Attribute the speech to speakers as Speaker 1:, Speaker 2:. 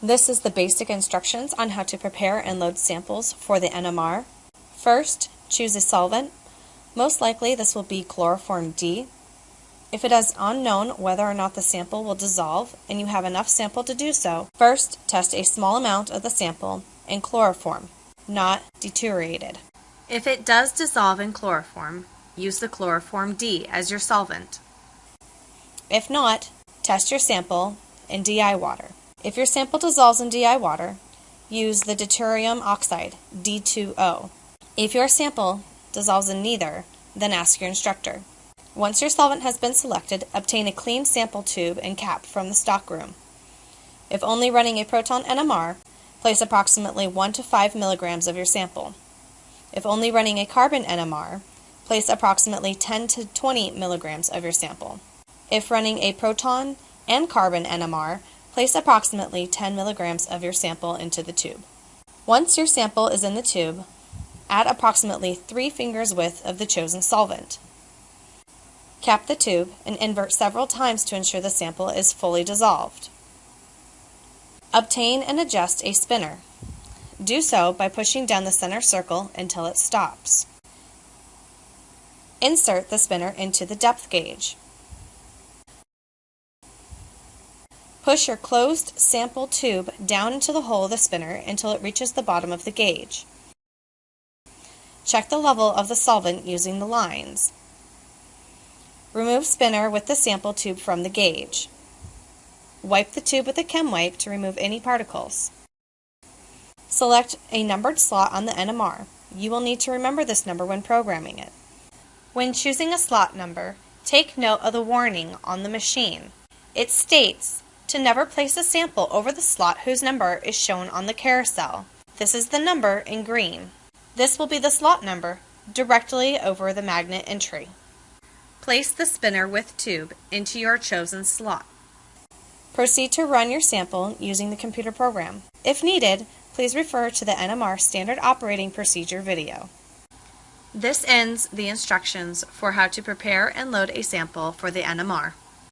Speaker 1: This is the basic instructions on how to prepare and load samples for the NMR. First, choose a solvent. Most likely this will be chloroform D. If it is unknown whether or not the sample will dissolve and you have enough sample to do so, first test a small amount of the sample in chloroform, not deuterated. If it does dissolve in chloroform, use the chloroform D as your solvent. If not, test your sample in DI water. If your sample dissolves in DI water, use the deuterium oxide, D2O. If your sample dissolves in neither, then ask your instructor. Once your solvent has been selected, obtain a clean sample tube and cap from the stockroom. If only running a proton NMR, place approximately 1 to 5 milligrams of your sample. If only running a carbon NMR, place approximately 10 to 20 milligrams of your sample. If running a proton and carbon NMR, place approximately 10 milligrams of your sample into the tube. Once your sample is in the tube, add approximately 3 fingers width of the chosen solvent. Cap the tube and invert several times to ensure the sample is fully dissolved. Obtain and adjust a spinner. Do so by pushing down the center circle until it stops. Insert the spinner into the depth gauge. Push your closed sample tube down into the hole of the spinner until it reaches the bottom of the gauge. Check the level of the solvent using the lines. Remove spinner with the sample tube from the gauge. Wipe the tube with a chem wipe to remove any particles. Select a numbered slot on the NMR. You will need to remember this number when programming it. When choosing a slot number, take note of the warning on the machine. It states to never place a sample over the slot whose number is shown on the carousel. This is the number in green. This will be the slot number directly over the magnet entry. Place the spinner with tube into your chosen slot. Proceed to run your sample using the computer program. If needed, please refer to the NMR Standard Operating Procedure video. This ends the instructions for how to prepare and load a sample for the NMR.